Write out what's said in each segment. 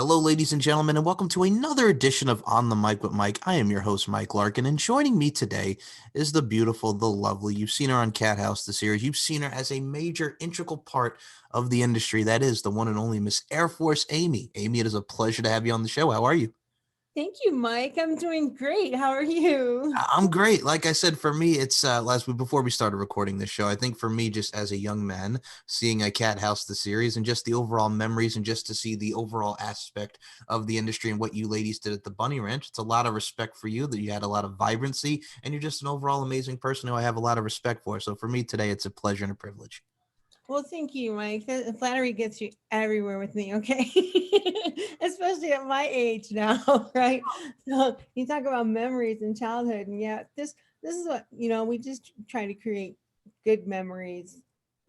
Hello, ladies and gentlemen, and welcome to another edition of On the Mic with Mike. I am your host, Mike Larkin, and joining me today is the beautiful, the lovely. You've seen her on Cathouse, the series. You've seen her as a major, integral part of the industry. That is the one and only Miss Air Force Amy. Amy, it is a pleasure to have you on the show. How are you? Thank you, Mike. I'm doing great. How are you? I'm great. Like I said, for me, it's last week before we started recording this show. I think for me, just as a young man, seeing a Cat House the series and just the overall memories and just to see the overall aspect of the industry and what you ladies did at the Bunny Ranch, it's a lot of respect for you that you had a lot of vibrancy and you're just an overall amazing person who I have a lot of respect for. So for me today, it's a pleasure and a privilege. Well, thank you, Mike. Flattery gets you everywhere with me, okay? Especially at my age now, right? So you talk about memories and childhood, and yeah, this is what we just try to create good memories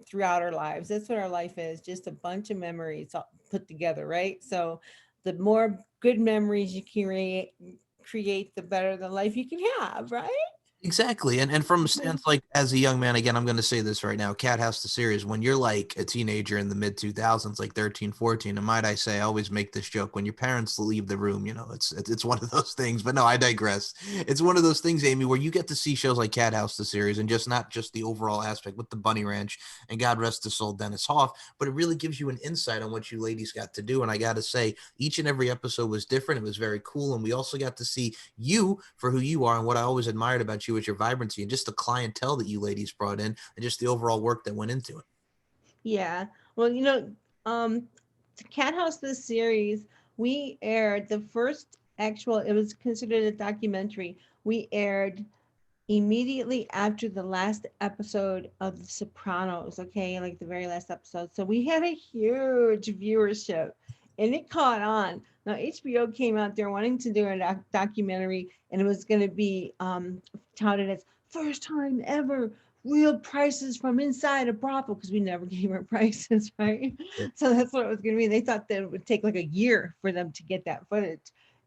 throughout our lives. That's what our life is, just a bunch of memories all put together, right? So the more good memories you create, the better the life you can have, right? Exactly. And from a stance like as a young man, again, I'm going to say this right now, Cat House the series, when you're like a teenager in the mid 2000s, like 13, 14, and might I say, I always make this joke when your parents leave the room, it's one of those things, but no, I digress. It's one of those things, Amy, where you get to see shows like Cat House the series and just not just the overall aspect with the Bunny Ranch and God rest his soul, Dennis Hoff, but it really gives you an insight on what you ladies got to do. And I got to say, each and every episode was different. It was very cool. And we also got to see you for who you are. And what I always admired about you was your vibrancy and just the clientele that you ladies brought in and just the overall work that went into it. Yeah. Well, um, Cat House, this series, we aired the first actual, it was considered a documentary. We aired immediately after the last episode of The Sopranos, okay, like the very last episode. So we had a huge viewership and it caught on. Now, HBO came out there wanting to do a documentary, and it was going to be touted as first time ever real prices from inside a brothel, because we never gave our prices, right? So that's what it was going to be. They thought that it would take like a year for them to get that footage,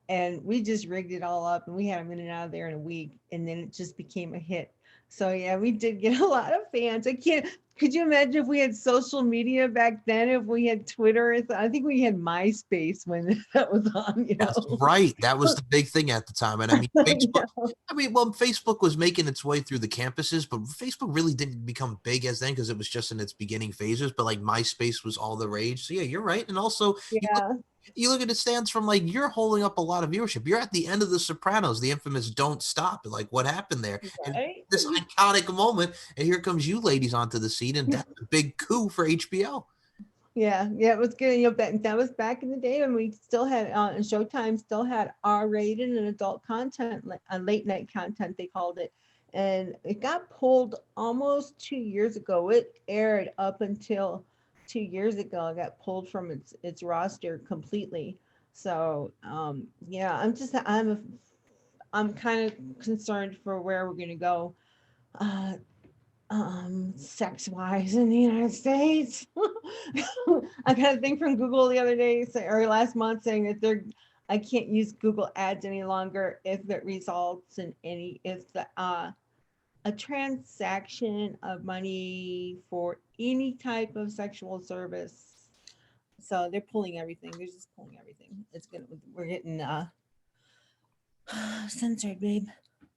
and we just rigged it all up and we had them in and out of there in a week, and then it just became a hit. So yeah, we did get a lot of fans. I can't, could you imagine if we had social media back then, if we had Twitter? I think we had MySpace when that was on, That's right. That was the big thing at the time. And I mean, Facebook, know? Facebook was making its way through the campuses, but Facebook really didn't become big as then because it was just in its beginning phases. But like MySpace was all the rage. So yeah, you're right. And also, you look, Yeah. you look at the stands from like you're holding up a lot of viewership. You're at the end of The Sopranos, the infamous "Don't Stop." Like what happened there? And Right. this iconic moment, and here comes you ladies onto the scene, and that's a big coup for HBO. Yeah, yeah, it was good. That was back in the day when we still had Showtime still had R-rated and adult content, like late night content they called it, and it got pulled almost 2 years ago. It aired up until 2 years ago. It got pulled from its roster completely. So yeah, I'm kind of concerned for where we're gonna go. Uh, sex wise in the United States. I got a thing from Google the other day or last month saying that I can't use Google ads any longer if it results in if the a transaction of money for any type of sexual service. So they're pulling everything. They're just pulling everything. We're getting censored, babe.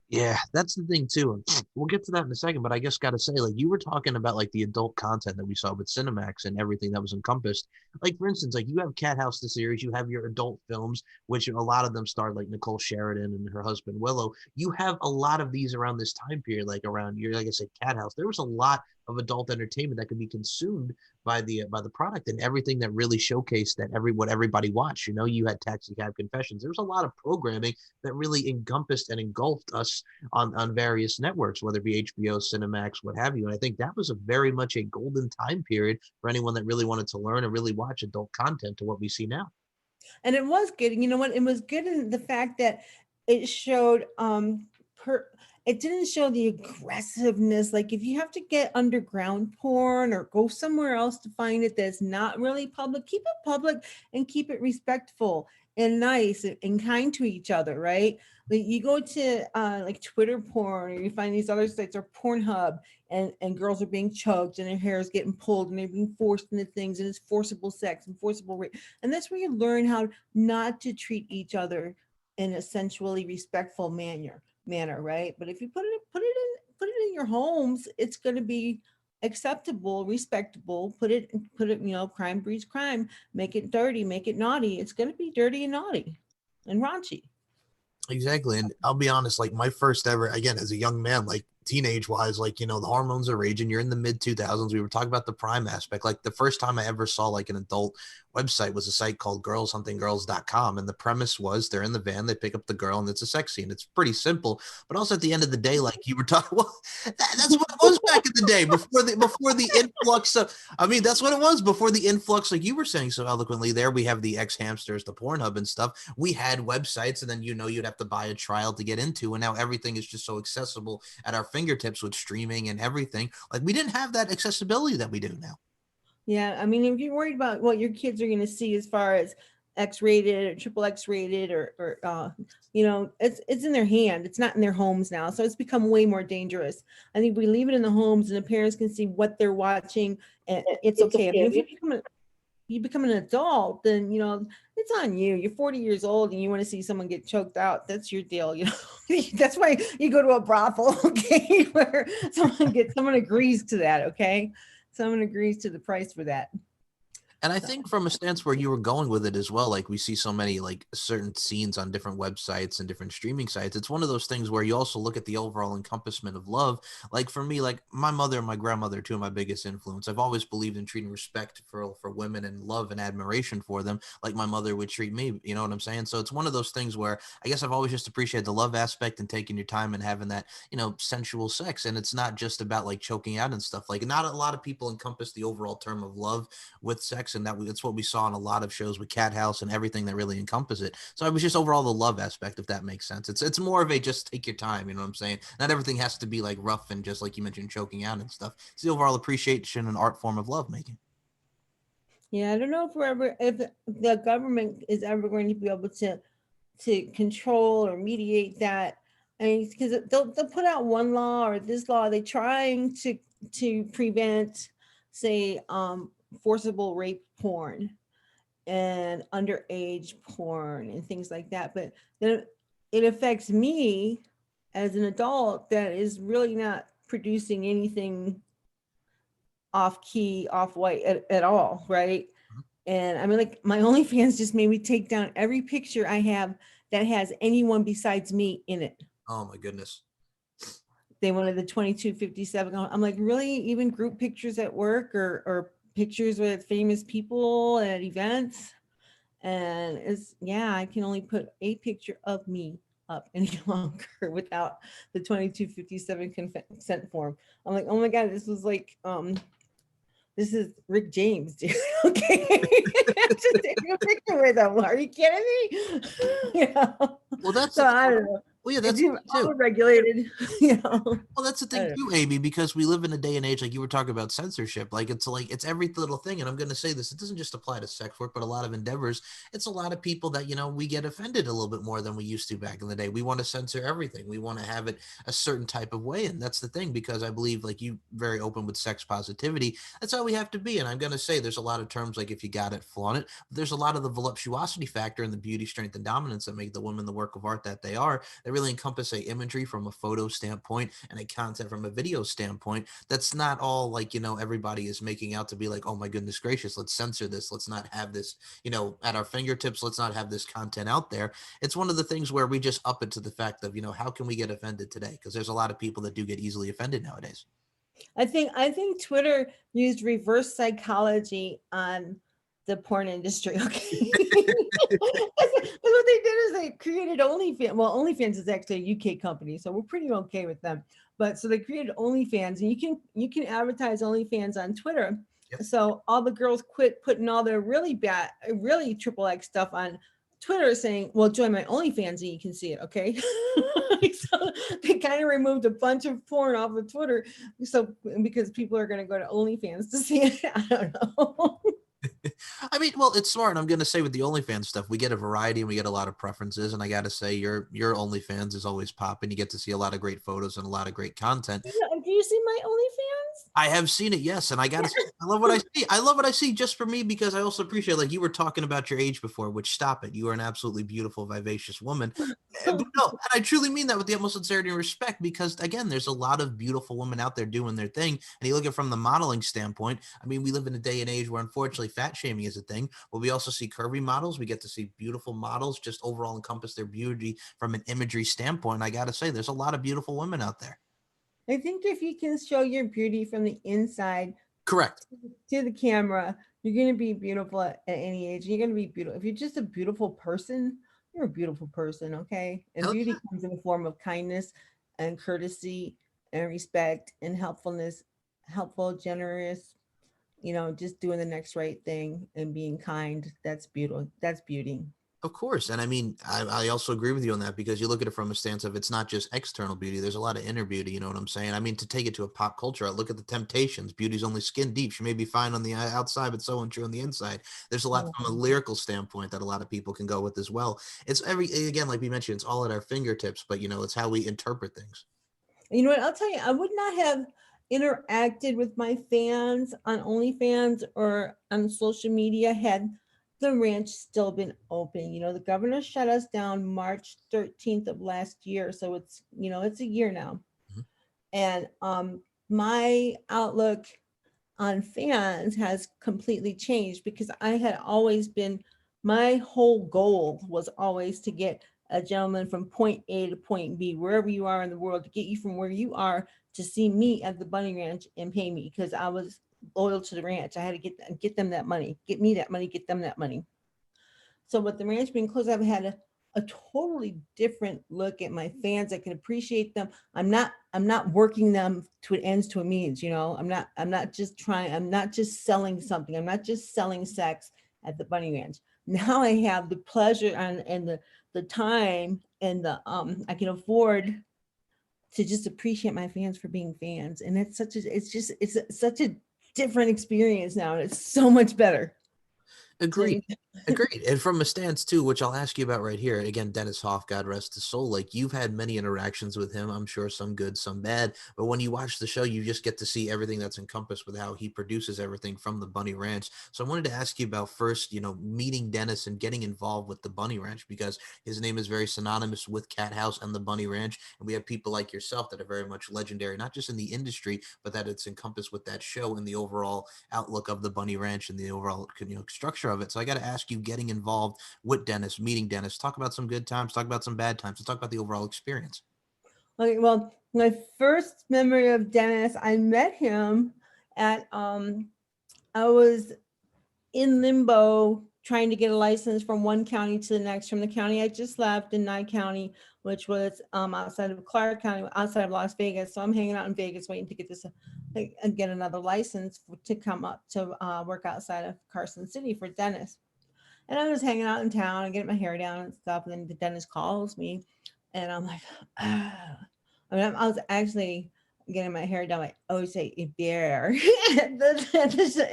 Yeah, that's the thing too. And we'll get to that in a second, but I just got to say, like you were talking about like the adult content that we saw with Cinemax and everything that was encompassed. Like for instance, like you have Cat House the series, you have your adult films, which a lot of them starred like Nicole Sheridan and her husband Willow. You have a lot of these around this time period, like around your, like I said, Cat House. There was a lot of adult entertainment that could be consumed by the product and everything that really showcased that what everybody watched. You know, you had Taxi Cab Confessions. There was a lot of programming that really encompassed and engulfed us on various networks, whether it be HBO, Cinemax, what have you. And I think that was a very much a golden time period for anyone that really wanted to learn and really watch adult content to what we see now. And it was good. You know what? It was good in the fact that it showed per it didn't show the aggressiveness. Like if you have to get underground porn or go somewhere else to find it that's not really public, keep it public and keep it respectful and nice and kind to each other, right? you go to like Twitter porn, or you find these other sites, or Pornhub, and girls are being choked and their hair is getting pulled and they're being forced into things, and it's forcible sex and forcible rape. And that's where you learn how not to treat each other in a sensually respectful manner, right? But if you put it in your homes, it's going to be acceptable, respectable. Put it, crime breeds crime. Make it dirty, make it naughty. It's going to be dirty and naughty and raunchy. Exactly. And I'll be honest, like my first ever, again, as a young man, like teenage wise, like, the hormones are raging. You're in the mid 2000s. We were talking about the prime aspect. Like the first time I ever saw like an adult website was a site called girlshuntinggirls.com. And the premise was they're in the van, they pick up the girl, and it's a sex scene. It's pretty simple. But also at the end of the day, like you were talking, well, that's what it was back in the day before the influx of, I mean, that's what it was before the influx, like you were saying so eloquently there. We have the X hamsters, the Pornhub and stuff. We had websites, and then, you'd have to buy a trial to get into. And now everything is just so accessible at our fingertips with streaming and everything. Like we didn't have that accessibility that we do now. Yeah, I mean, if you're worried about what your kids are going to see as far as X-rated or triple X-rated, or it's in their hand. It's not in their homes now, so it's become way more dangerous. I think we leave it in the homes, and the parents can see what they're watching, and it's okay. I mean, if you become an adult, then it's on you. You're 40 years old and you want to see someone get choked out. That's your deal. That's why you go to a brothel, okay, where someone agrees to that, okay. Someone agrees to the price for that. And I think from a stance where you were going with it as well, like we see so many like certain scenes on different websites and different streaming sites. It's one of those things where you also look at the overall encompassment of love. Like for me, like my mother and my grandmother, two of my biggest influence. I've always believed in treating respect for women and love and admiration for them, like my mother would treat me. You know what I'm saying? So it's one of those things where I guess I've always just appreciated the love aspect and taking your time and having that, sensual sex. And it's not just about like choking out and stuff. Like not a lot of people encompass the overall term of love with sex, and that's what we saw in a lot of shows with Cathouse and everything that really encompass it. So it was just overall the love aspect, if that makes sense. It's more of a just take your time, you know what I'm saying? Not everything has to be like rough and just like you mentioned, choking out and stuff. It's the overall appreciation and art form of love making. Yeah, I don't know if the government is ever going to be able to control or mediate that. I mean, because they'll put out one law or this law. They're trying to prevent, say, forcible rape porn and underage porn and things like that. But then it affects me as an adult that is really not producing anything off key, off white at all, right? And I mean, like my OnlyFans just made me take down every picture I have that has anyone besides me in it. Oh my goodness. They wanted the 2257. I'm like, really? Even group pictures at work, or pictures with famous people at events? And I can only put a picture of me up any longer without the 2257 consent form. I'm like, oh my God, this is Rick James, dude. Okay. Just taking a picture with him. Are you kidding me? Yeah. Well, that's So I don't know. well, yeah, that's It's too. regulated. Well, that's the thing too, Amy, because we live in a day and age like you were talking about censorship. Like it's every little thing, and I'm going to say this: it doesn't just apply to sex work, but a lot of endeavors. It's a lot of people that we get offended a little bit more than we used to back in the day. We want to censor everything. We want to have it a certain type of way, and that's the thing. Because I believe, like you, very open with sex positivity. That's how we have to be. And I'm going to say, there's a lot of terms like if you got it, flaunt it. There's a lot of the voluptuosity factor and the beauty, strength, and dominance that make the women the work of art that they are. They really encompass a imagery from a photo standpoint and a content from a video standpoint. That's not all like everybody is making out to be like, oh my goodness gracious, let's censor this, let's not have this at our fingertips, let's not have this content out there. It's one of the things where we just up it to the fact of how can we get offended today, because there's a lot of people that do get easily offended nowadays. I think Twitter used reverse psychology on the porn industry. Okay. That's what they did, is they created OnlyFans. Well, OnlyFans is actually a UK company, so we're pretty okay with them. But so they created OnlyFans, and you can advertise OnlyFans on Twitter. Yep. So all the girls quit putting all their really bad, really triple X stuff on Twitter, saying, well, join my OnlyFans and you can see it. Okay. So they kind of removed a bunch of porn off of Twitter. So because people are going to go to OnlyFans to see it. I don't know. I mean, well, it's smart. I'm gonna say with the OnlyFans stuff, we get a variety and we get a lot of preferences. And I gotta say, your OnlyFans is always popping. You get to see a lot of great photos and a lot of great content. Do you see my OnlyFans? I have seen it, yes, and I gotta say, I love what I see. I love what I see just for me because I also appreciate, like you were talking about your age before, which stop it. You are an absolutely beautiful, vivacious woman. But no, and I truly mean that with the utmost sincerity and respect because again, there's a lot of beautiful women out there doing their thing. And you look at it from the modeling standpoint. I mean, we live in a day and age where unfortunately fat shaming is a thing, but we also see curvy models. We get to see beautiful models just overall encompass their beauty from an imagery standpoint. I gotta say, there's a lot of beautiful women out there. I think if you can show your beauty from the inside Correct. to the camera, you're going to be beautiful at any age. You're going to be beautiful. If you're just a beautiful person, you're a beautiful person, okay? And Hell beauty yeah. comes in the form of kindness and courtesy and respect and helpfulness, helpful, generous, just doing the next right thing and being kind. That's beautiful. That's beauty. Of course. And I mean, I also agree with you on that because you look at it from a stance of it's not just external beauty. There's a lot of inner beauty. You know what I'm saying? I mean, to take it to a pop culture, I look at the Temptations. Beauty's only skin deep. She may be fine on the outside, but so untrue on the inside. There's a lot from a lyrical standpoint that a lot of people can go with as well. It's again, like we mentioned, it's all at our fingertips, but it's how we interpret things. You know what? I'll tell you, I would not have interacted with my fans on OnlyFans or on social media had the ranch still been open. The governor shut us down March 13th of last year. So it's a year now. Mhm. And my outlook on fans has completely changed because I had always been, my whole goal was always to get a gentleman from point A to point B, wherever you are in the world, to get you from where you are to see me at the Bunny Ranch and pay me because I was loyal to the ranch. I had to get them that money, get me that money, get them that money. So with the ranch being closed, I've had a totally different look at my fans. I can appreciate them. I'm not working them to an ends to a means, I'm not just selling something. I'm not just selling sex at the Bunny Ranch. Now I have the pleasure and the time and the I can afford to just appreciate my fans for being fans. And it's such a different experience now. And it's so much better. Agreed. Agreed. And from a stance too, which I'll ask you about right here. Again, Dennis Hoff, God rest his soul. Like you've had many interactions with him, I'm sure some good, some bad. But when you watch the show, you just get to see everything that's encompassed with how he produces everything from the Bunny Ranch. So I wanted to ask you about first, meeting Dennis and getting involved with the Bunny Ranch because his name is very synonymous with Cathouse and the Bunny Ranch. And we have people like yourself that are very much legendary, not just in the industry, but that it's encompassed with that show and the overall outlook of the Bunny Ranch and the overall structure of it. So I got to ask you, getting involved with Dennis, meeting Dennis, talk about some good times, talk about some bad times, and talk about the overall experience. Okay, well, my first memory of Dennis, I met him at I was in limbo trying to get a license from one county to the next, from the county I just left in Nye County, which was outside of Clark County, outside of Las Vegas. So I'm hanging out in Vegas waiting to get get another license to come up to work outside of Carson City for Dennis. And I was hanging out in town and getting my hair down and stuff. And then the dentist calls me, and I'm like, ah. I was actually getting my hair done. Like, oh, say beer what's the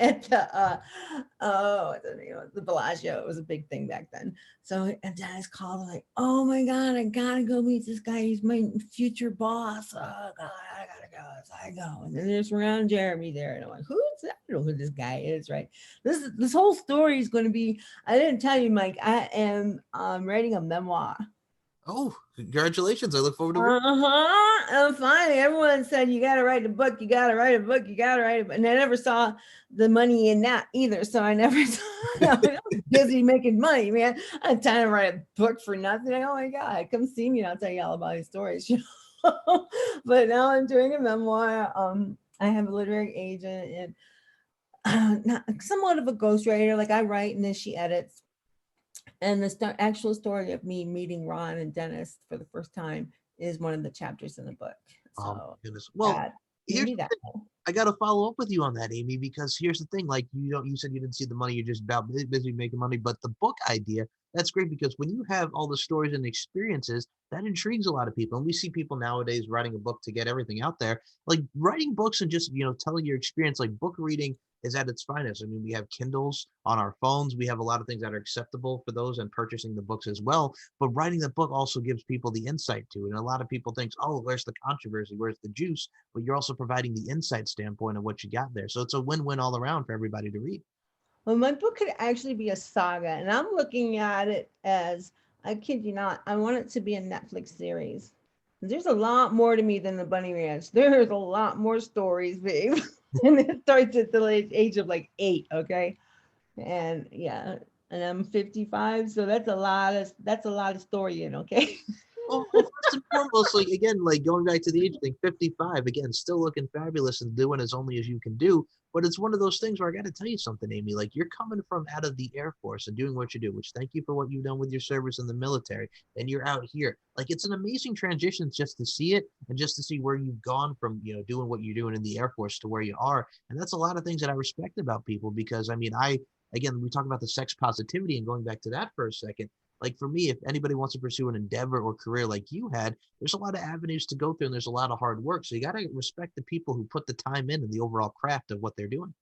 name? The Bellagio. It was a big thing back then. So and dentist called like, oh my god, I gotta go meet this guy. He's my future boss. Oh god, I gotta go. So I go, and then there's around Jeremy there, and I'm like, who's that? I don't know who this guy is, right? This whole story is going to be. I didn't tell you, Mike. I am writing a memoir. Oh, congratulations. I look forward to reading. I'm fine. Everyone said you got to write a book. You got to write a book. You got to write it. And I never saw the money in that either. So I never saw. I was busy making money, man. I had time to write a book for nothing. Oh my god, come see me and I'll tell you all about these stories. But now I'm doing a memoir. I have a literary agent and not somewhat of a ghostwriter. Like I write and then she edits. And the actual story of me meeting Ron and Dennis for the first time is one of the chapters in the book. Oh my So goodness. Well, that here's maybe the that. thing. I got to follow up with you on that, Amy, because here's the thing. Like, you said you didn't see the money. You're just about busy making money. But the book idea, that's great because when you have all the stories and experiences, that intrigues a lot of people. And we see people nowadays writing a book to get everything out there. Like writing books and just, telling your experience, like book reading is at its finest. I mean, we have Kindles on our phones. We have a lot of things that are acceptable for those and purchasing the books as well. But writing the book also gives people the insight to it. And a lot of people think, oh, where's the controversy? Where's the juice? But you're also providing the insight standpoint of what you got there. So it's a win-win all around for everybody to read. Well, my book could actually be a saga, and I'm looking at it as, I kid you not, I want it to be a Netflix series. There's a lot more to me than the Bunny Ranch. There's a lot more stories, babe. And it starts at the age of like 8, okay? And yeah, and I'm 55, so that's a lot of storying, okay? Well, first and foremost, like again, like going back to the age thing, 55, again, still looking fabulous and doing as only as you can do. But it's one of those things where I got to tell you something, Amy. Like you're coming from out of the Air Force and doing what you do, which thank you for what you've done with your service in the military. And you're out here. Like it's an amazing transition just to see it and just to see where you've gone from, doing what you're doing in the Air Force to where you are. And that's a lot of things that I respect about people because I mean, again, we talk about the sex positivity and going back to that for a second, like for me, if anybody wants to pursue an endeavor or career like you had, there's a lot of avenues to go through and there's a lot of hard work. So you got to respect the people who put the time in and the overall craft of what they're doing.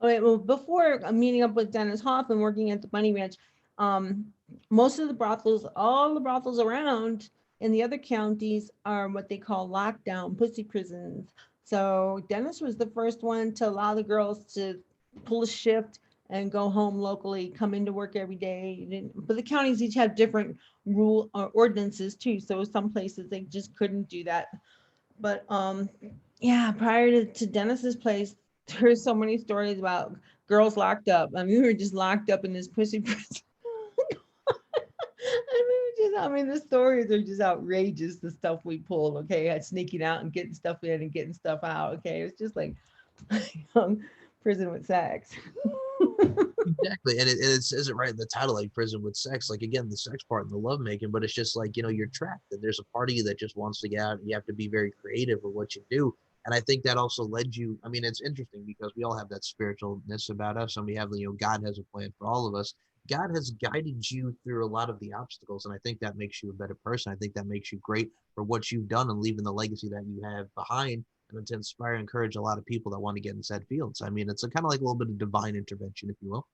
All right, well, before meeting up with Dennis Hoffman working at the Bunny Ranch, um, most of the brothels, all the brothels around in the other counties are what they call lockdown pussy prisons. So Dennis was the first one to allow the girls to pull a shift and go home locally, come into work every day. But the counties each have different rule or ordinances too. So some places they just couldn't do that. But yeah, prior to Dennis's place, there's so many stories about girls locked up. I mean, we were just locked up in this pussy prison. The stories are just outrageous. The stuff we pulled, okay, sneaking out and getting stuff in and getting stuff out. Okay, it's just like prison with sex. Exactly. And it says it right in the title, like prison with sex. Like again, the sex part and the love making, but it's just like, you're trapped and there's a part of you that just wants to get out and you have to be very creative with what you do. And I think that also led you, I mean, it's interesting because we all have that spiritualness about us and we have, God has a plan for all of us. God has guided you through a lot of the obstacles. And I think that makes you a better person. I think that makes you great for what you've done and leaving the legacy that you have behind and to inspire and encourage a lot of people that want to get in said fields. I mean, it's a kind of like a little bit of divine intervention, if you will.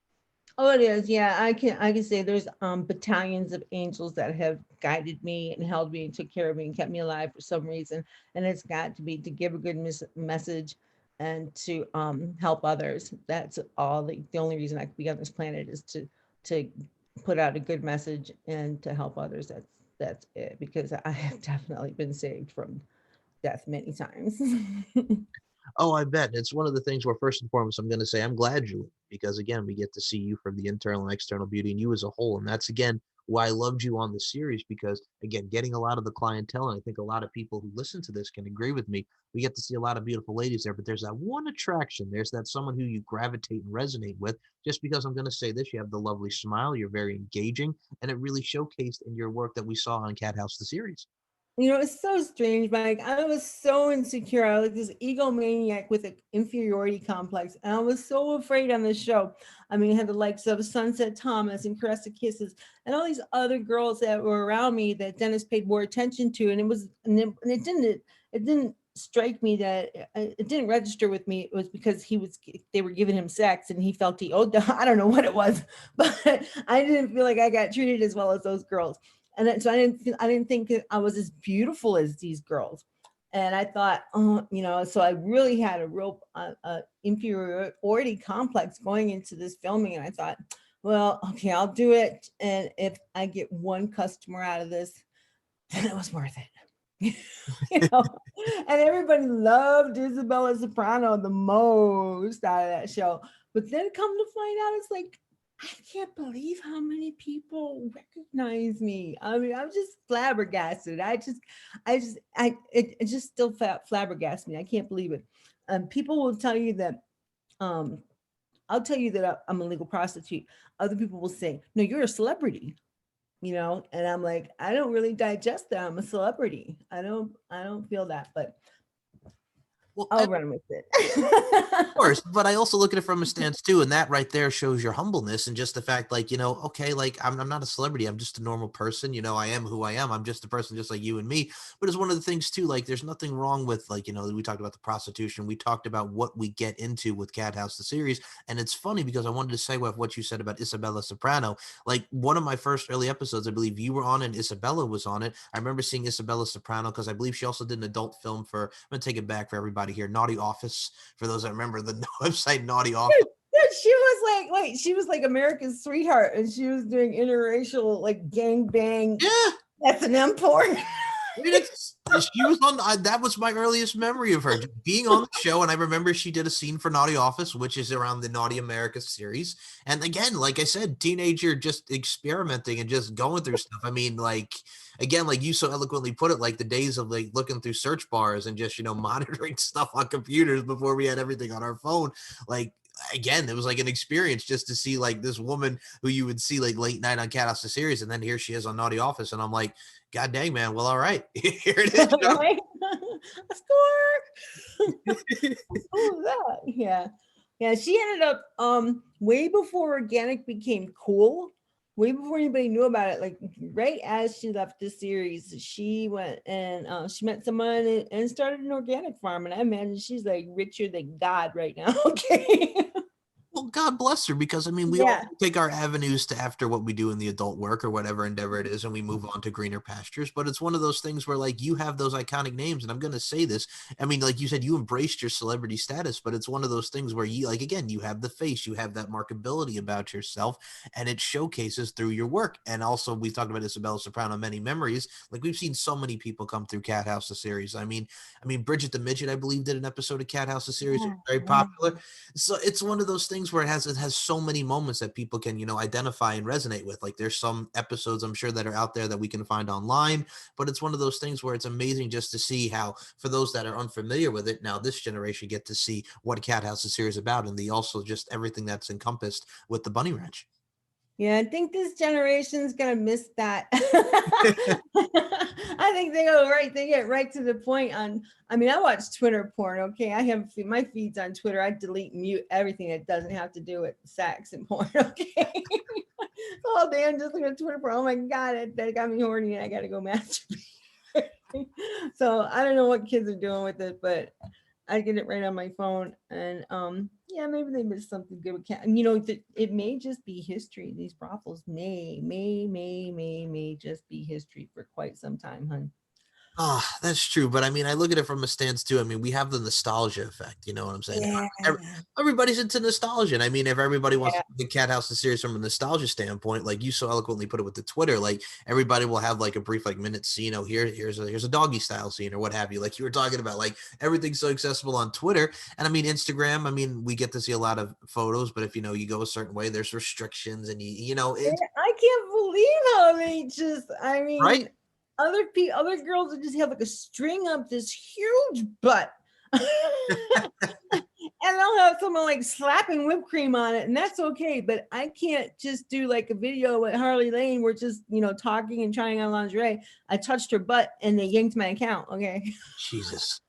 Oh, it is. Yeah, I can say there's battalions of angels that have guided me and held me and took care of me and kept me alive for some reason. And it's got to be to give a good message and to help others. That's all. The only reason I could be on this planet is to put out a good message and to help others. That's it. Because I have definitely been saved from death many times. Oh, I bet. It's one of the things where first and foremost, I'm going to say I'm glad you went because again, we get to see you from the internal and external beauty and you as a whole. And that's again why I loved you on the series because again, getting a lot of the clientele, and I think a lot of people who listen to this can agree with me. We get to see a lot of beautiful ladies there, but there's that one attraction. There's that someone who you gravitate and resonate with. Just because I'm going to say this, you have the lovely smile, you're very engaging, and it really showcased in your work that we saw on Cathouse the series. It's so strange, Mike. I was so insecure. I was like this egomaniac with an inferiority complex. And I was so afraid on this show. I mean, I had the likes of Sunset Thomas and Caressa Kisses and all these other girls that were around me that Dennis paid more attention to. And it didn't strike me that it didn't register with me. It was because they were giving him sex and he felt he owed them. I don't know what it was, but I didn't feel like I got treated as well as those girls. And so I didn't think I was as beautiful as these girls. And I thought, so I really had a real inferiority complex going into this filming. And I thought, well, okay, I'll do it. And if I get one customer out of this, then it was worth it. you know, and everybody loved Isabella Soprano the most out of that show. But then come to find out, it's like, I can't believe how many people recognize me. I mean, I'm just flabbergasted. It just still flabbergasts me. I can't believe it. People will tell you that, um, I'll tell you that I'm a legal prostitute. Other people will say, no, you're a celebrity, and I'm like, I don't really digest that I'm a celebrity. I don't feel that, but Well, I'll run with course, it. but I also look at it from a stance too, and that right there shows your humbleness and just the fact, like, okay, like I'm not a celebrity, I'm just a normal person, I am who I am, I'm just a person just like you and me. But it's one of the things too, like, there's nothing wrong with, like, we talked about the prostitution, we talked about what we get into with Cat House, the series, and it's funny because I wanted to segue off what you said about Isabella Soprano. Like, one of my first early episodes, I believe you were on and Isabella was on it. I remember seeing Isabella Soprano because I believe she also did an adult film for, I'm gonna take it back for everybody here, Naughty Office, for those that remember the website Naughty Office. She was like, wait, she was like America's sweetheart, and she was doing interracial like gang bang Yeah. S&M porn. I mean, she was on. That was my earliest memory of her just being on the show, and I remember she did a scene for Naughty Office, which is around the Naughty America series. And again, like I said, teenager just experimenting and just going through stuff. I mean, like, again, like you so eloquently put it, like the days of like looking through search bars and just monitoring stuff on computers before we had everything on our phone. Like, again, it was like an experience just to see like this woman who you would see like late night on Cathouse the series, and then here she is on Naughty Office, and I'm like, God dang, man. Well, all right, here it is. Right? A score. Oh, that. Yeah. Yeah. She ended up way before organic became cool, way before anybody knew about it. Like right as she left the series, she went and she met someone and started an organic farm. And I imagine she's like richer than God right now. Okay. Well, God bless her, because I mean, we all Yeah. take our avenues to after what we do in the adult work or whatever endeavor it is, and we move on to greener pastures. But it's one of those things where, like, you have those iconic names, and I'm going to say this. I mean, like you said, you embraced your celebrity status, but it's one of those things where you, like, again, you have the face, you have that markability about yourself, and it showcases through your work. And also, we talked about Isabella Soprano, many memories. Like, we've seen so many people come through Cat House, the series. I mean, Bridget the Midget, I believe, did an episode of Cat House, the series, Yeah. very Yeah. popular. So it's one of those things where it has so many moments that people can identify and resonate with. Like, there's some episodes I'm sure that are out there that we can find online, but it's one of those things where it's amazing just to see how, for those that are unfamiliar with it, now this generation get to see what Cat House is series about, and the also just everything that's encompassed with the Bunny Ranch. Yeah, I think this generation's gonna miss that. I think they get right to the point on. I mean, I watch Twitter porn. Okay, I have my feeds on Twitter. I delete, mute everything that doesn't have to do with sex and porn. Okay, all day I'm just looking at Twitter porn. Oh my god, that got me horny, and I gotta go masturbate. So I don't know what kids are doing with it, but I get it right on my phone, and yeah, maybe they missed something good with cat. And it may just be history. These brothels may just be history for quite some time, hun. Ah, that's true. But I mean, I look at it from a stance too. I mean, we have the nostalgia effect. You know what I'm saying? Yeah, Everybody's into nostalgia. And I mean, if everybody wants yeah, to the Cat House the series from a nostalgia standpoint, like you so eloquently put it with the Twitter, like everybody will have like a brief like minute scene. Here's a doggy style scene or what have you. Like you were talking about, like everything's so accessible on Twitter. And I mean, Instagram. I mean, we get to see a lot of photos, but if you go a certain way, there's restrictions, and yeah. it's I can't believe how they just. I right. mean, other girls would just have like a string up this huge butt. And they'll have someone like slapping whipped cream on it, and that's okay. But I can't just do like a video with Harley Lane. We're just, talking and trying on lingerie. I touched her butt and they yanked my account. Okay. Jesus.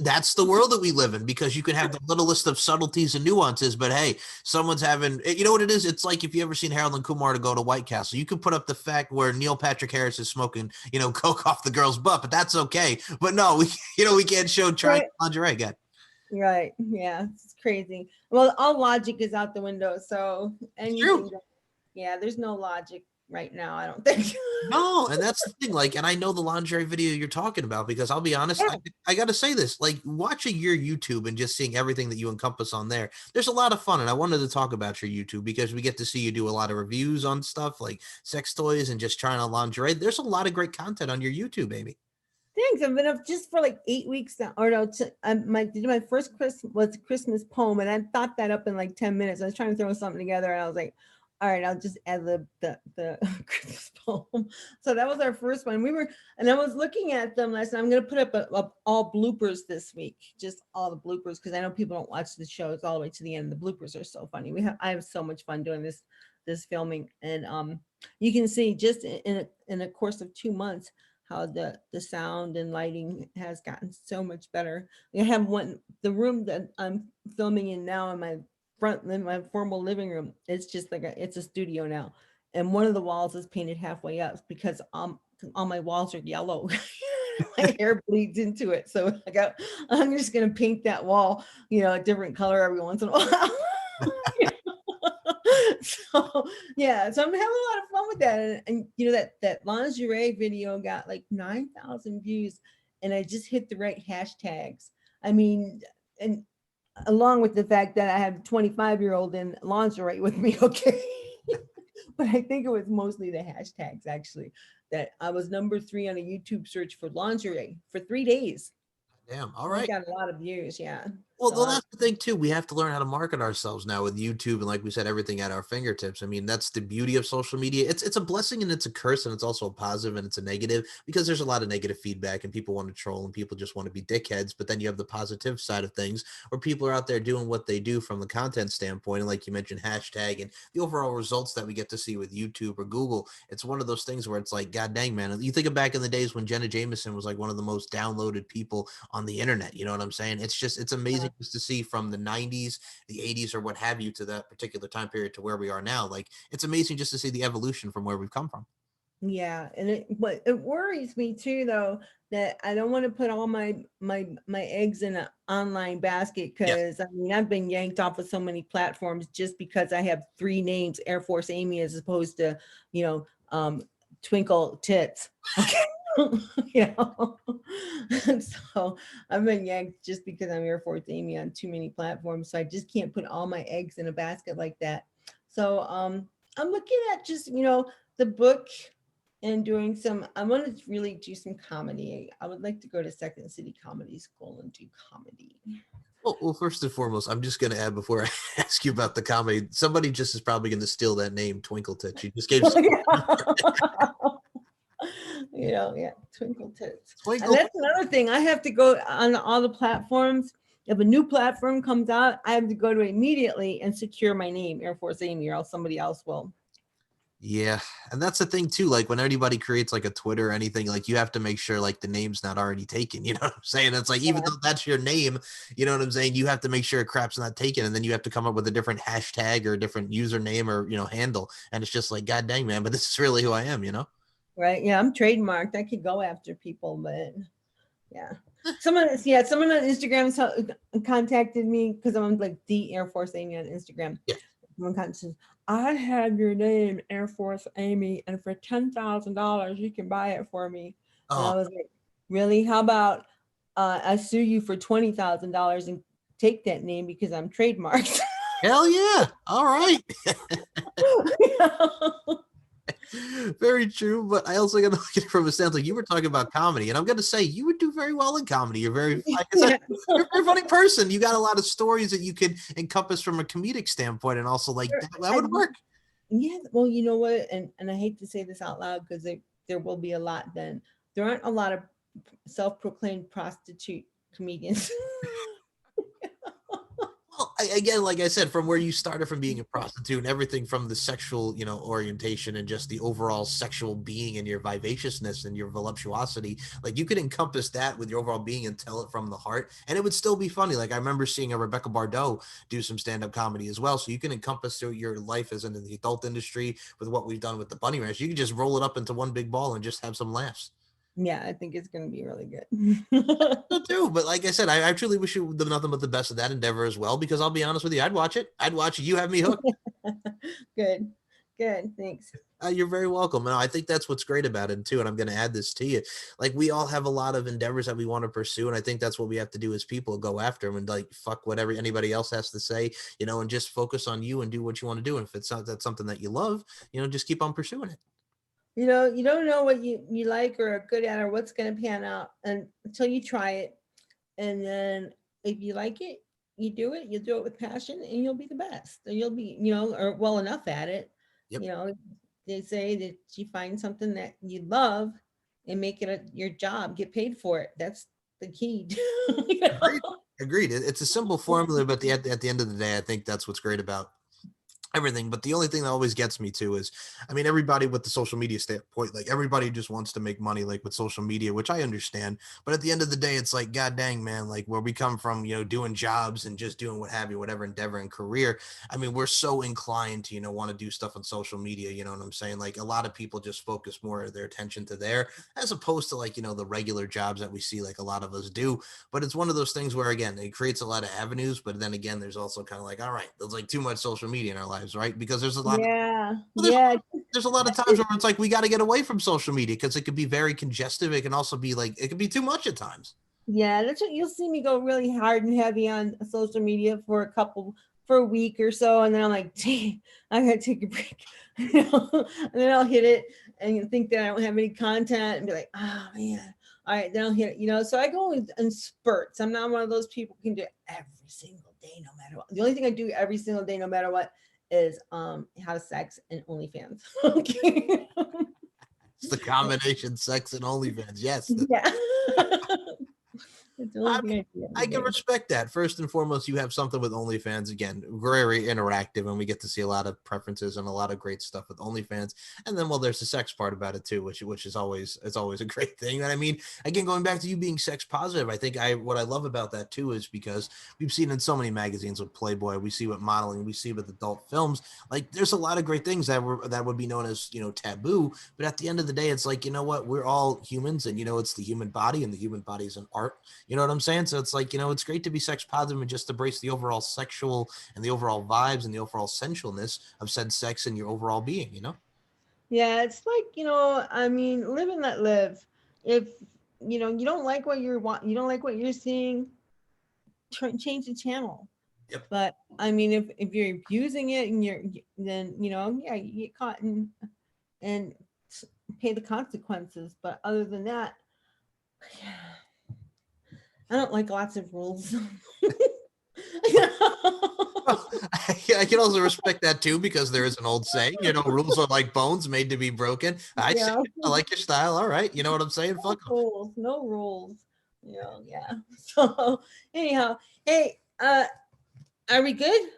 That's the world that we live in, because you can have the littlest of subtleties and nuances, but hey, someone's having, you know what it is? It's like if you ever seen Harold and Kumar to go to White Castle, you could put up the fact where Neil Patrick Harris is smoking, coke off the girl's butt, but that's okay. But no, we can't show trying Right. lingerie again. Right. Yeah. It's crazy. Well, all logic is out the window. So It's true. anything. Yeah. There's no logic right now, I don't think. No, and that's the thing. Like, and I know the lingerie video you're talking about, because I'll be honest, Yeah. I got to say this. Like, watching your YouTube and just seeing everything that you encompass on there, there's a lot of fun. And I wanted to talk about your YouTube because we get to see you do a lot of reviews on stuff like sex toys and just trying on lingerie. There's a lot of great content on your YouTube, baby. Thanks. I've been up just for like 8 weeks now. Or no, my first Christmas was Christmas poem, and I thought that up in like 10 minutes. I was trying to throw something together, and I was like, all right, I'll just add the Christmas poem. So that was our first one. And I was looking at them last night. I'm gonna put up all bloopers this week, just all the bloopers, because I know people don't watch the shows all the way to the end. The bloopers are so funny. I have so much fun doing this filming, and you can see just in a course of 2 months how the sound and lighting has gotten so much better. I have one, the room that I'm filming in now in in my formal living room. It's just like it's a studio now, and one of the walls is painted halfway up because all my walls are yellow. My hair bleeds into it, so I'm just gonna paint that wall, a different color every once in a while. So yeah, so I'm having a lot of fun with that, and that lingerie video got like 9,000 views, and I just hit the right hashtags. I mean, and along with the fact that I have a 25-year-old in lingerie with me, okay. But I think it was mostly the hashtags actually, that I was number 3 on a YouTube search for lingerie for 3 days. Damn. All I right. got a lot of views, yeah. Well, So that's the thing too. We have to learn how to market ourselves now with YouTube and, like we said, everything at our fingertips. I mean, that's the beauty of social media. It's a blessing and it's a curse, and it's also a positive and it's a negative, because there's a lot of negative feedback and people want to troll and people just want to be dickheads. But then you have the positive side of things where people are out there doing what they do from the content standpoint, and like you mentioned, hashtag and the overall results that we get to see with YouTube or Google. It's one of those things where it's like, God dang, man. You think of back in the days when Jenna Jameson was like one of the most downloaded people on the internet. You know what I'm saying? It's amazing just to see from the 90s, the 80s, or what have you, to that particular time period to where we are now. Like, it's amazing just to see the evolution from where we've come from. yeah, and but it worries me too though that I don't want to put all my eggs in an online basket, Yeah. because I mean I've been yanked off of so many platforms just because I have 3 names, Air Force Amy, as opposed to, you know, Twinkle Tits. Okay. you know. So I've been yanked just because I'm Air Force Amy on too many platforms. So I just can't put all my eggs in a basket like that. So I'm looking at just, the book, and doing some, I want to really do some comedy. I would like to go to Second City Comedy School and do comedy. Well, first and foremost, I'm just going to add before I ask you about the comedy, somebody just is probably going to steal that name, Twinkle Tits. You just gave Yeah, Twinkle Tits. And Twinkle. that's another thing. I have to go on all the platforms. If a new platform comes out, I have to go to it immediately and secure my name, Air Force Amy, or else somebody else will. Yeah, and that's the thing too. Like when anybody creates like a Twitter or anything, like you have to make sure like the name's not already taken. You know what I'm saying? It's like even Yeah. though that's your name, you know what I'm saying? You have to make sure crap's not taken, and then you have to come up with a different hashtag or a different username or handle. And it's just like, God dang, man! But this is really who I am. Right. Yeah, I'm trademarked. I could go after people, but yeah. Someone on Instagram contacted me because I'm like the Air Force Amy on Instagram. Yeah. Someone says, I have your name, Air Force Amy, and for $10,000 you can buy it for me. And I Oh, was like, really? How about I sue you for $20,000 and take that name because I'm trademarked. hell yeah! All right. Very true, but I also got to look at it from a stance like you were talking about comedy, and I'm going to say you would do very well in comedy. You're very, like I said, Yeah. you're a very funny person. You got a lot of stories that you could encompass from a comedic standpoint, and also like that I, would work. yeah, well, you know what, and I hate to say this out loud because there will be a lot. Then there aren't a lot of self-proclaimed prostitute comedians. Well, again, like I said, from where you started from being a prostitute and everything from the sexual, orientation and just the overall sexual being and your vivaciousness and your voluptuosity, like you could encompass that with your overall being and tell it from the heart, and it would still be funny. Like I remember seeing a Rebecca Bardot do some stand-up comedy as well, so you can encompass your life as in the adult industry with what we've done with the Bunny Ranch. You can just roll it up into one big ball and just have some laughs. Yeah, I think it's going to be really good. So too, but like I said, I truly wish you nothing but the best of that endeavor as well. Because I'll be honest with you, I'd watch it. I'd watch it. You have me hooked. Good, good, thanks. You're very welcome. And I think that's what's great about it too. And I'm going to add this to you. Like we all have a lot of endeavors that we want to pursue. And I think that's what we have to do as people, go after them and like, fuck whatever anybody else has to say, and just focus on you and do what you want to do. And if it's not, that's something that you love, just keep on pursuing it. You don't know what you like or are good at or what's going to pan out until you try it. And then if you like it, you do it with passion, and you'll be the best. And you'll be, or well enough at it. Yep. You know, they say that you find something that you love and make it your job, get paid for it. That's the key. you know? Agreed. Agreed. It's a simple formula, but at the end of the day, I think that's what's great about everything. But the only thing that always gets me too is, I mean, everybody with the social media standpoint, like everybody just wants to make money, like with social media, which I understand. But at the end of the day, it's like, God dang, man, like where we come from, doing jobs and just doing what have you, whatever endeavor and career. I mean, we're so inclined to, want to do stuff on social media. You know what I'm saying? Like a lot of people just focus more of their attention to there as opposed to like, the regular jobs that we see, like a lot of us do. But it's one of those things where, again, it creates a lot of avenues. But then again, there's also kind of like, all right, there's like too much social media in our lives, right? Because there's a lot of Yeah, well, there's yeah, there's a lot of times where it's like we got to get away from social media because it could be very congestive. It can also be like it can be too much at times. yeah. That's what you'll see me go really hard and heavy on social media for a week or so, and then I'm like, dang, I gotta take a break, and then I'll hit it and think that I don't have any content and be like, oh man, all right, then I'll hit it, So I go in spurts. I'm not one of those people who can do it every single day, no matter what. The only thing I do every single day, no matter what, is have sex and OnlyFans. Okay. It's the combination sex and OnlyFans. Yes, Yeah. That's the only I thing mean, I do every I can day. respect that. First and foremost, you have something with OnlyFans. Again, very interactive, and we get to see a lot of preferences and a lot of great stuff with OnlyFans. And then, well, there's the sex part about it too, which is always it's always a great thing. And I mean, again, going back to you being sex positive, I think what I love about that too is because we've seen in so many magazines with Playboy, we see with modeling, we see with adult films. Like, there's a lot of great things that would be known as taboo. But at the end of the day, it's like what we're all humans, and it's the human body, and the human body is an art. You know what I'm saying? So it's like, it's great to be sex positive and just embrace the overall sexual and the overall vibes and the overall sensualness of said sex and your overall being. Yeah, it's like, I mean, live and let live. If you don't like you don't like what you're seeing, change the channel. Yep. But I mean, if you're abusing it and then yeah, you get caught and pay the consequences. But other than that, I don't like lots of rules. Well, I can also respect that too because there is an old saying, rules are like bones made to be broken. I see Yeah. it. I like your style. All right. You know what I'm saying? No Fuck 'em. rules, no rules. Yeah. So anyhow, hey, are we good?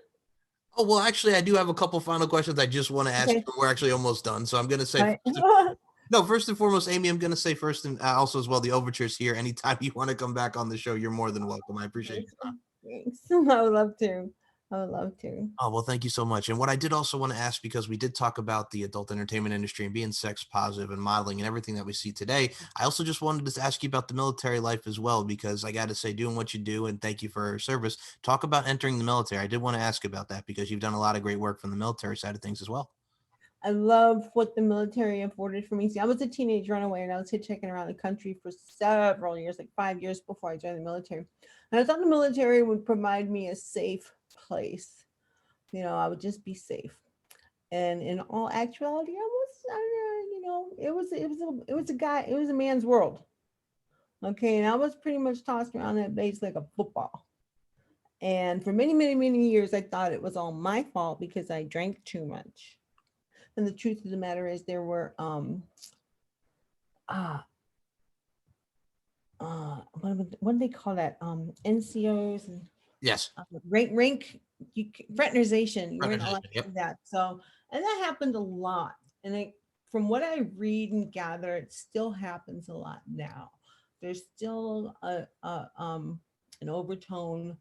Oh, well, actually, I do have a couple final questions I just want to ask Okay. you. We're actually almost done. So I'm going to say, All right. no, first and foremost, Amy, I'm going to say first and also as well, the overture's here. Anytime you want to come back on the show, you're more than welcome. I appreciate Thanks. your time. Thanks. I would love to. I would love to. Oh, well, thank you so much. And what I did also want to ask, because we did talk about the adult entertainment industry and being sex positive and modeling and everything that we see today, I also just wanted to ask you about the military life as well, because I got to say, doing what you do, and thank you for your service. Talk about entering the military. I did want to ask about that because you've done a lot of great work from the military side of things as well. I love what the military afforded for me. See, I was a teenage runaway and I was hitchhiking around the country for several years, like 5 years before I joined the military. And I thought the military would provide me a safe place. I would just be safe. And in all actuality, it was a guy, it was a man's world. Okay, and I was pretty much tossed around that base like a football. And for many, many, many years, I thought it was all my fault because I drank too much. And the truth of the matter is, there were uh, what do they call that? NCOs and Yes. rank fraternization. You weren't allowed Fraternization. to Yep. do that. So, and that happened a lot. And from what I read and gather, it still happens a lot now. There's still an overtone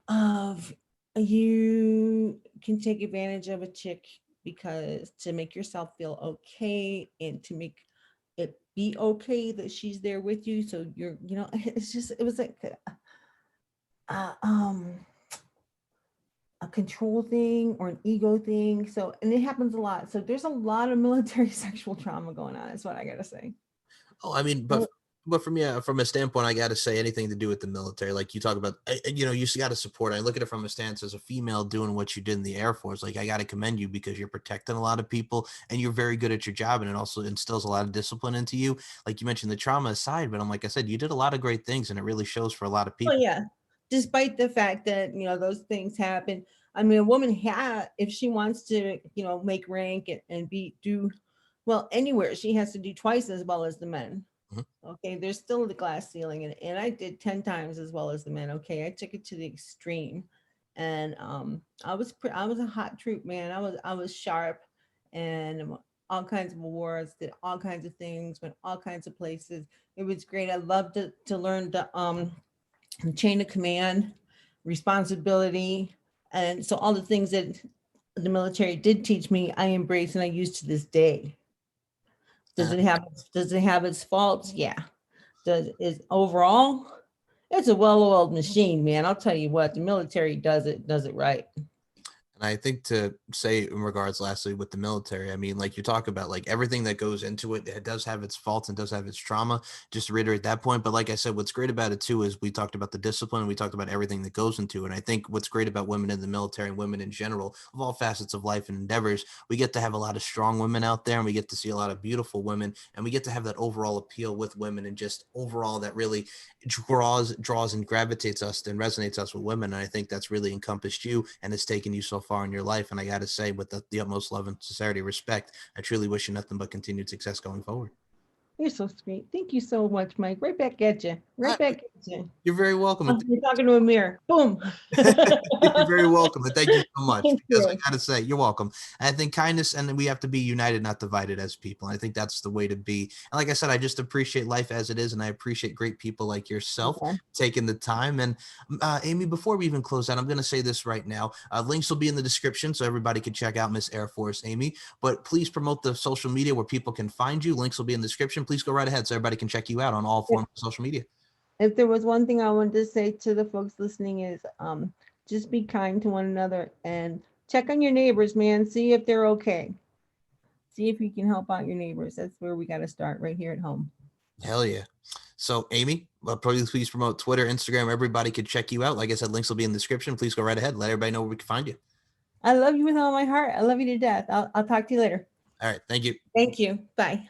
of you can take advantage of a chick because to make yourself feel okay and to make it be okay that she's there with you. So it's just it was like uh, um a control thing or an ego thing. So and it happens a lot. So there's a lot of military sexual trauma going on, is what I gotta say. Oh, I mean, but from a standpoint, I got to say anything to do with the military, like you talk about, you got to support. I look at it from a stance as a female doing what you did in the Air Force. Like I got to commend you because you're protecting a lot of people and you're very good at your job, and it also instills a lot of discipline into you. Like you mentioned the trauma aside, but I'm like I said, you did a lot of great things, and it really shows for a lot of Well, people. yeah, despite the fact that those things happen. I mean, a woman if she wants to, make rank and be do well anywhere, she has to do twice as well as the men. Mhm. Okay, there's still the glass ceiling, and I did 10 times as well as the men. Okay, I took it to the extreme, and I was a hot troop, man. I was sharp, and all kinds of awards, did all kinds of things, went all kinds of places. It was great. I loved to learn the chain of command, responsibility, and so all the things that the military did teach me, I embrace and I use to this day. Uh, Does it have its faults? Yeah. Does is overall it's a well-oiled machine, man. I'll tell you what, the military does it right. And I think to say in regards, lastly, with the military, I mean, like you talk about, like everything that goes into it, it does have its faults and does have its trauma. Just to reiterate that point. But like I said, what's great about it too is we talked about the discipline, and we talked about everything that goes into it. And I think what's great about women in the military and women in general, of all facets of life and endeavors, we get to have a lot of strong women out there, and we get to see a lot of beautiful women, and we get to have that overall appeal with women, and just overall that really draws and gravitates us and resonates us with women. And I think that's really encompassed you and has taken you so far in your life. And I got to say, with the utmost love and sincerity, respect, I truly wish you nothing but continued success going forward. You're so sweet. Thank you so much, Mike. Right back at you. Right back at you. You're very welcome. Oh, you're talking to a mirror. Boom. You're very welcome. And thank you so much, Thank because I you. got to say, you're welcome. And I think kindness, and we have to be united, not divided as people. And I think that's the way to be. And like I said, I just appreciate life as it is. And I appreciate great people like yourself Okay. taking the time. And Amy, before we even close out, I'm going to say this right now. Links will be in the description so everybody can check out Miss Air Force Amy. But please promote the social media where people can find you. Links will be in the description. Please go right ahead so everybody can check you out on all forms of social media. If there was one thing I wanted to say to the folks listening is just be kind to one another and check on your neighbors, man. See if they're okay. See if you can help out your neighbors. That's where we got to start right here at home. Hell yeah. So, Amy, please promote Twitter, Instagram. Everybody can check you out. Like I said, links will be in the description. Please go right ahead. Let everybody know where we can find you. I love you with all my heart. I love you to death. I'll talk to you later. All right. Thank you. Thank you. Bye.